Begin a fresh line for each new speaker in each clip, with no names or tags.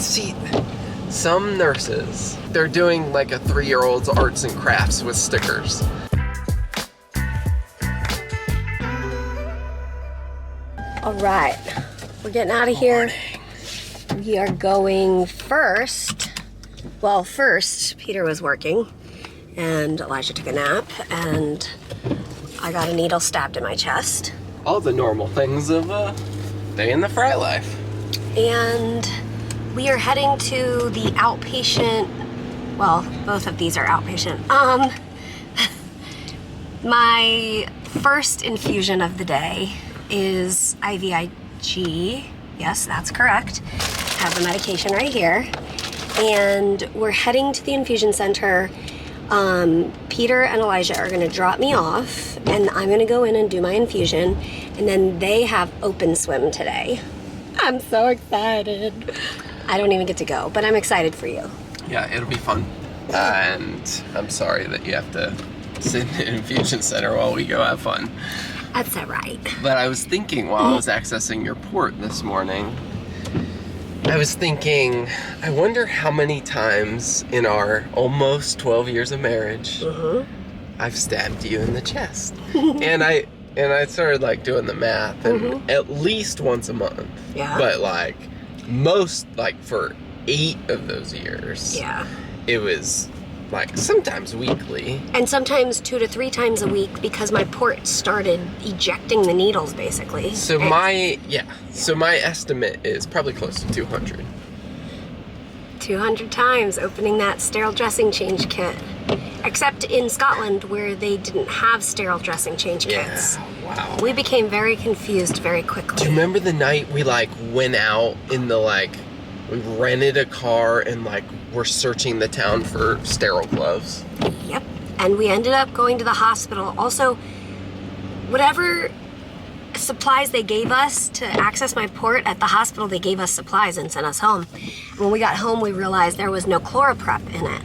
See, some nurses, they're doing like a 3-year-old's arts and crafts with stickers.
All right, we're getting out of here. We are going first. Well, first, Peter was working and Elijah took a nap and I got a needle stabbed in my chest.
All the normal things of a day in the Frey life.
And we are heading to the outpatient, well, both of these are outpatient. My first infusion of the day is IVIG. Yes, that's correct. I have the medication right here. And we're heading to the infusion center. Peter and Elijah are gonna drop me off and I'm gonna go in and do my infusion. And then they have open swim today. I'm so excited. I don't even get to go, but I'm excited for you.
Yeah, it'll be fun. And I'm sorry that you have to sit in the infusion center while we go have fun.
That's all right.
But I was thinking while I was accessing your port this morning, I was thinking, I wonder how many times in our almost 12 years of marriage I've stabbed you in the chest. and I started like doing the math, and at least once a month.
Yeah.
But like most, like for 8 of those years,
Yeah.
it was like sometimes weekly.
And sometimes 2 to 3 times a week because my port started ejecting the needles basically.
So my estimate is probably close to 200.
200 times opening that sterile dressing change kit. Except in Scotland where they didn't have sterile dressing change kits.
Yeah, wow.
We became very confused very quickly.
Do you remember the night we like went out in the we rented a car and like we're searching the town for sterile gloves?
Yep. And we ended up going to the hospital. Also, whatever supplies they gave us to access my port at the hospital, they gave us supplies and sent us home. When we got home, we realized there was no ChloraPrep in it.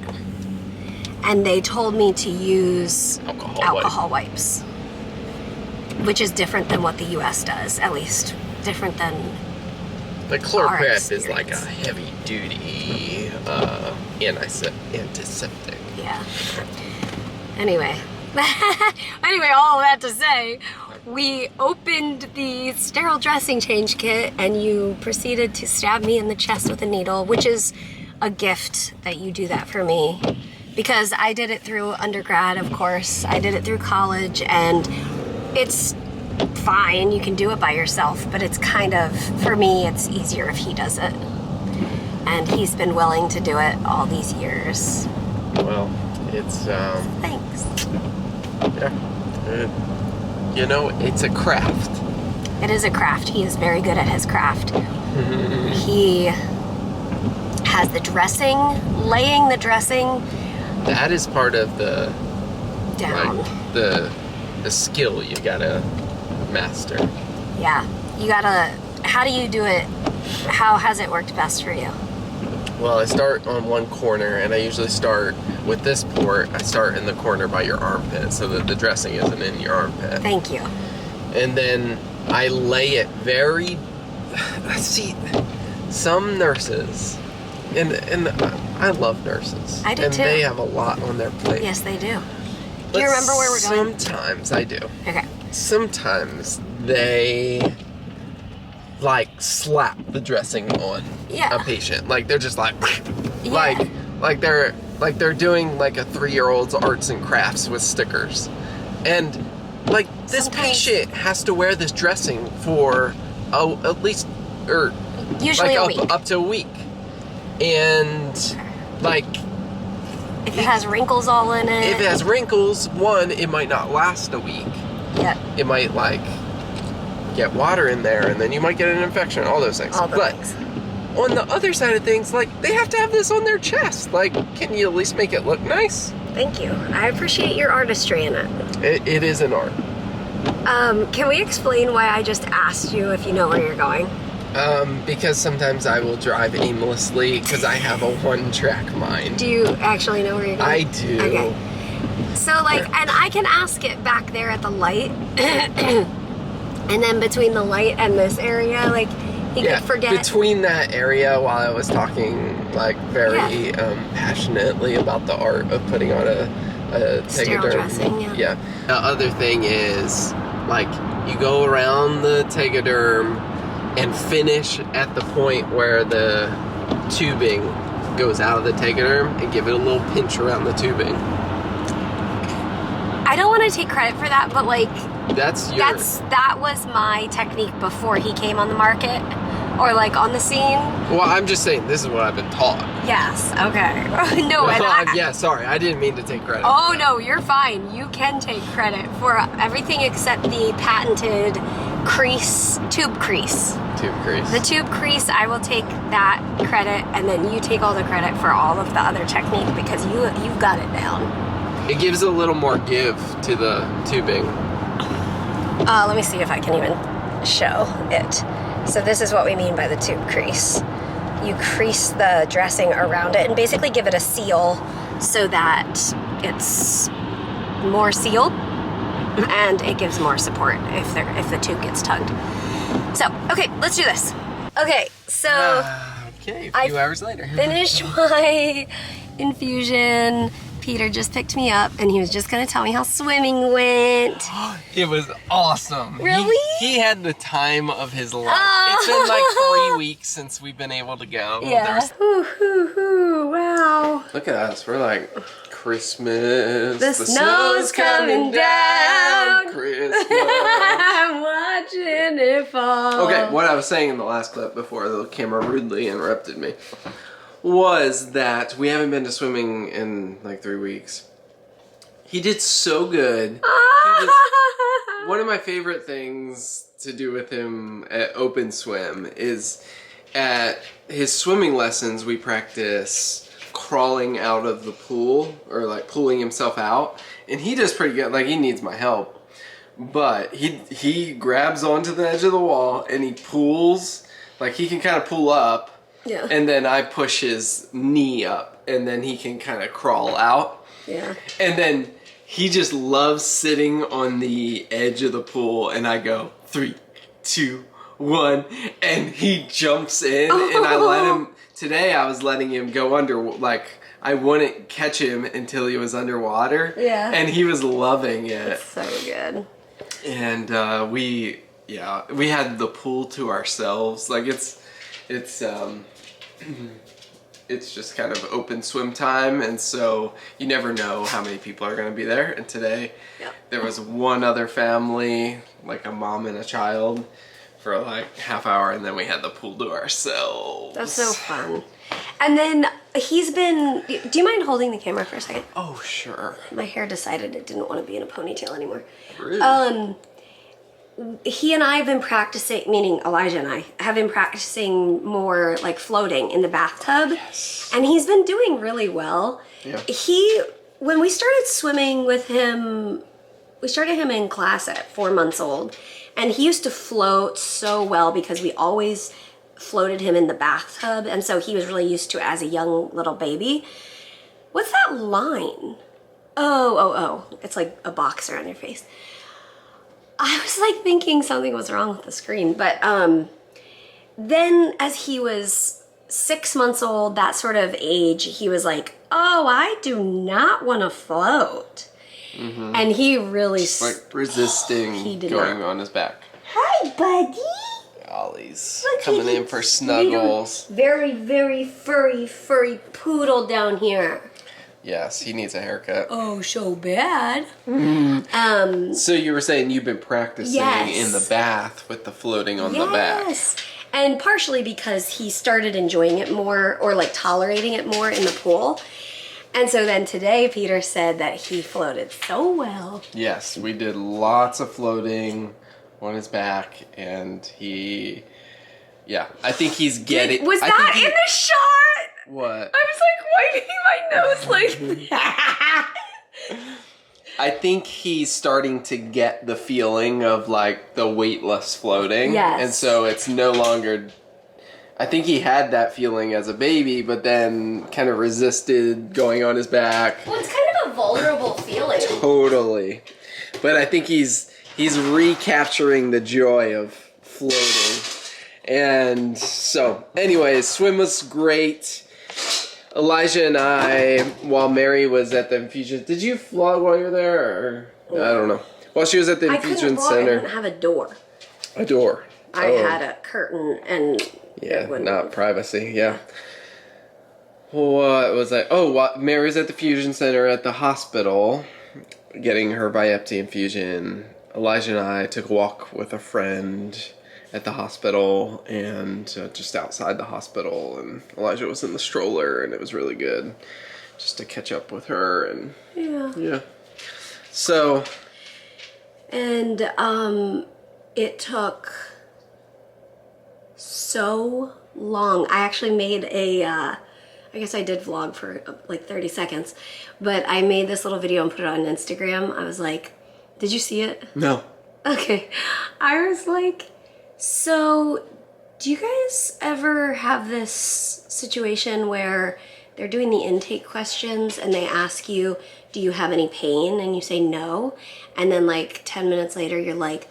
And they told me to use alcohol wipes, which is different than what the US does, at least different than
the ChloraPrep is like a heavy duty antiseptic.
Yeah. Anyway, all of that to say, we opened the sterile dressing change kit and you proceeded to stab me in the chest with a needle, which is a gift that you do that for me. Because I did it through undergrad, of course. I did it through college, and it's fine. You can do it by yourself, but it's kind of, for me, it's easier if he does it. And he's been willing to do it all these years.
Well, it's,
Thanks.
Yeah. You know, it's a craft.
It is a craft. He is very good at his craft. He has the dressing, laying the dressing.
That is part of the
down.
Like the skill you gotta master.
Yeah, you gotta. How do you do it? How has it worked best for you?
Well, I start on one corner, and I usually start with this port. I start in the corner by your armpit, so that the dressing isn't in your armpit.
Thank you.
And then I lay it very. See, some nurses. And I love nurses.
I do
and
too.
And they have a lot on their plate.
Yes, they do.
But
Do you remember where we're going?
Sometimes I do.
Okay.
Sometimes they like slap the dressing on a patient. Like they're just like like they're doing like a 3-year-old's arts and crafts with stickers. And like this patient has to wear this dressing for at least
usually
like
a week.
Up to a week. And like
if it has wrinkles all in it.
If it has wrinkles, one, it might not last a week.
Yeah.
It might like get water in there and then you might get an infection, all those things.
All the things.
On the other side of things, like they have to have this on their chest. Like, can you at least make it look nice?
Thank you. I appreciate your artistry in it.
It is an art.
Can we explain why I just asked you if you know where you're going?
Because sometimes I will drive aimlessly because I have a one-track mind.
Do you actually know where you're going?
I do.
Okay. So like, and I can ask it back there at the light. And then between the light and this area, like, He could forget.
Between that area, while I was talking like very passionately about the art of putting on a
sterile
tegaderm.
dressing,
Yeah. The other thing is, like, you go around the tegaderm and finish at the point where the tubing goes out of the tegaderm and give it a little pinch around the tubing.
I don't want to take credit for that, but like that was my technique before he came on the market or like on the scene.
Well, I'm just saying this is what I've been taught.
Yes. Okay. No.
Yeah. Sorry, I didn't mean to take credit.
Oh no, you're fine. You can take credit for everything except the patented tube crease.
Tube crease.
The tube crease, I will take that credit, and then you take all the credit for all of the other technique because you've got it down.
It gives a little more give to the tubing.
Let me see if I can even show it. So this is what we mean by the tube crease. You crease the dressing around it and basically give it a seal so that it's more sealed and it gives more support if the tube gets tugged. So, okay, let's do this. Okay, so
okay, a few hours later.
Finished my infusion. Peter just picked me up and he was just gonna tell me how swimming went.
It was awesome.
Really?
He had the time of his life.
Oh.
It's been like 3 weeks since we've been able to go.
Yeah. Wow.
Look at us. We're like, Christmas.
The snow's coming down.
Christmas.
I'm watching it fall.
Okay, what I was saying in the last clip before the camera rudely interrupted me was that we haven't been to swimming in like 3 weeks. He did so good. One of my favorite things to do with him at open swim is at his swimming lessons we practice crawling out of the pool or like pulling himself out, and he does pretty good. Like, he needs my help, but he grabs onto the edge of the wall and he pulls, like he can kind of pull up.
Yeah.
And then I push his knee up, and then he can kind of crawl out.
Yeah.
And then he just loves sitting on the edge of the pool, and I go 3, 2, 1, and he jumps in, and I let him. Today I was letting him go under, like I wouldn't catch him until he was underwater.
Yeah.
And he was loving it.
It's so good.
And we had the pool to ourselves. Like it's just kind of open swim time, and so you never know how many people are going to be there. And today there was one other family, like a mom and a child, for like half hour, and then we had the pool to ourselves.
That's so fun. And then he's been, do you mind holding the camera for a second?
Oh, sure.
My hair decided it didn't want to be in a ponytail anymore.
Really?
He and I have been practicing, meaning Elijah and I, have been practicing more like floating in the bathtub.
Yes.
And he's been doing really well.
Yeah.
When we started swimming with him, we started him in class at 4 months old. And he used to float so well because we always floated him in the bathtub. And so he was really used to it as a young little baby. What's that line? Oh. It's like a box around your face. I was like thinking something was wrong with the screen, but then as he was 6 months old, that sort of age, he was like, oh, I do not want to float. Mm-hmm. And he really...
Just like resisting going on his back.
Hi, buddy.
Ollie's coming in for snuggles.
Very, very furry poodle down here.
Yes, he needs a haircut.
Oh, so bad.
So you were saying you've been practicing in the bath with the floating on the back.
Yes. And partially because he started enjoying it more, or like tolerating it more in the pool. And so then today Peter said that he floated so well. Yes,
we did lots of floating on his back, and I think he's getting...
Was that in the shot?
What?
I was like wiping my nose like...
I think he's starting to get the feeling of like the weightless floating.
Yes.
And so it's no longer... I think he had that feeling as a baby, but then kind of resisted going on his back.
Well, it's kind of a vulnerable feeling.
Totally. But I think he's recapturing the joy of floating. And so, anyways, swim was great. Elijah and I, while Mary was at the infusion, did you vlog while you were there? Or I don't know. While she was at the infusion center.
I didn't have a door.
A door.
I had a curtain and
not privacy. Yeah. What was I? Oh, Mary was at the infusion center at the hospital, getting her biopsy infusion. Elijah and I took a walk with a friend at the hospital and just outside the hospital, and Elijah was in the stroller, and it was really good just to catch up with her. And yeah. So.
And it took so long. I actually made I guess I did vlog for like 30 seconds, but I made this little video and put it on Instagram. I was like, did you see it?
No.
Okay. I was like, so do you guys ever have this situation where they're doing the intake questions and they ask you, do you have any pain? And you say no. And then like 10 minutes later, you're like,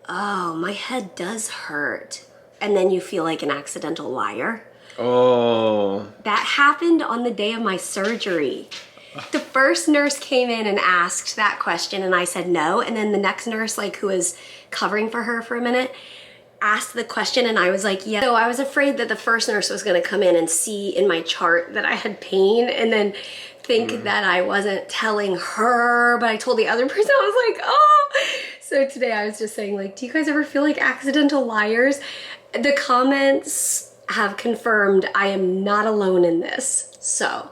oh, my head does hurt. And then you feel like an accidental liar.
Oh.
That happened on the day of my surgery. The first nurse came in and asked that question and I said no. And then the next nurse, like who was covering for her for a minute, asked the question and I was like, yeah. So I was afraid that the first nurse was gonna come in and see in my chart that I had pain and then think that I wasn't telling her, but I told the other person. I was like, oh. So today I was just saying like, do you guys ever feel like accidental liars? The comments have confirmed I am not alone in this. So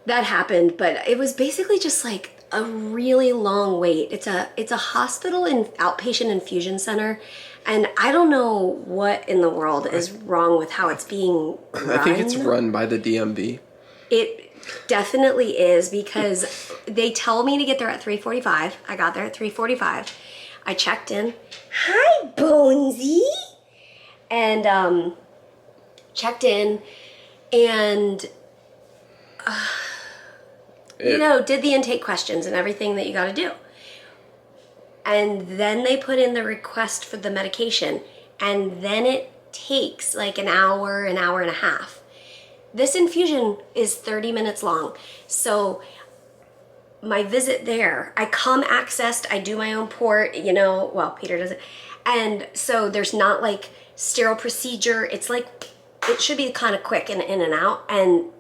that happened, but it was basically just like a really long wait. It's a hospital and outpatient infusion center. And I don't know what in the world is wrong with how it's being run.
I think it's run by the DMV.
It definitely is because they tell me to get there at 3:45. I got there at 3:45. I checked in. Hi, Bonesy. And checked in and did the intake questions and everything that you got to do. And then they put in the request for the medication. And then it takes like an hour and a half. This infusion is 30 minutes long. So my visit there, I come accessed, I do my own port, well, Peter does it. And so there's not like sterile procedure. It's like, it should be kind of quick and in and out. And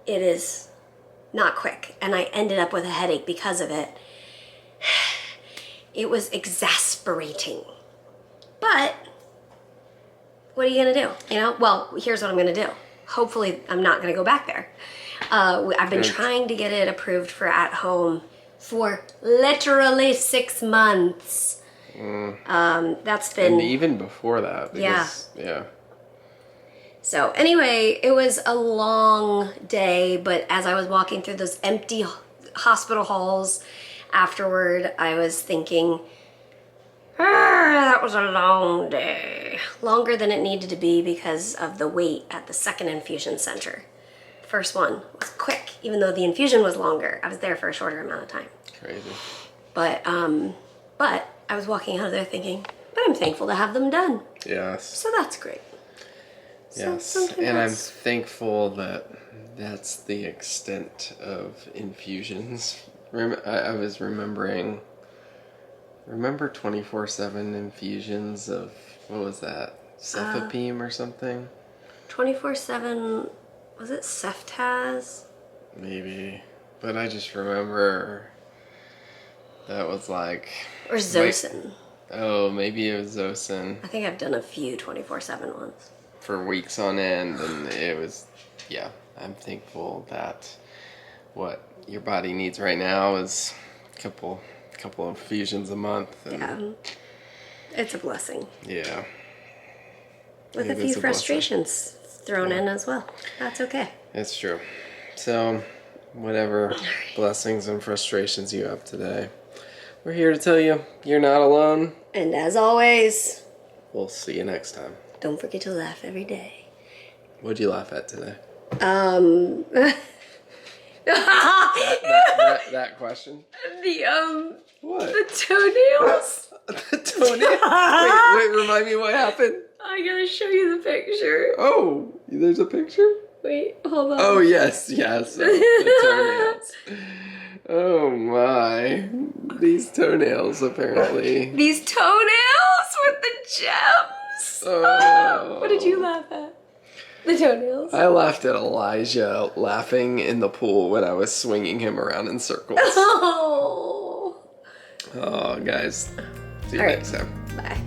it is not quick. And I ended up with a headache because of it. It was exasperating. But what are you gonna do? Well, here's what I'm gonna do. Hopefully I'm not gonna go back there. I've been trying to get it approved for at home for literally 6 months. That's been...
And even before that. Because, yeah.
So anyway, it was a long day, but as I was walking through those empty hospital halls afterward, I was thinking, that was a long day. Longer than it needed to be because of the wait at the second infusion center. The first one was quick, even though the infusion was longer. I was there for a shorter amount of time.
Crazy.
But I was walking out of there thinking, but I'm thankful to have them done.
Yes.
So that's great.
Yes, and I'm thankful that that's the extent of infusions. I was remember 24/7 infusions of, what was that, cefepime or something?
24/7, was it Ceftaz?
Maybe, but I just remember that was like...
Or Zosyn.
Maybe it was Zosyn.
I think I've done a few 24/7 ones.
For weeks on end, and it was, I'm thankful that what your body needs right now is a couple infusions a month. And
it's a blessing.
Yeah.
With a few frustrations thrown in as well. That's okay.
It's true. So, whatever blessings and frustrations you have today, we're here to tell you you're not alone.
And as always,
we'll see you next time.
Don't forget to laugh every day.
What'd you laugh at today? That question?
What? The toenails.
The toenails? Wait, remind me what happened.
I gotta show you the picture.
Oh, there's a picture?
Wait, hold on.
Oh, yes. The toenails. Oh, my. These toenails, apparently.
These toenails with the gems.
Oh.
What did you laugh at? The toenails.
I laughed at Elijah laughing in the pool when I was swinging him around in circles.
Oh.
Oh, guys. See you
All right.
next time.
Bye.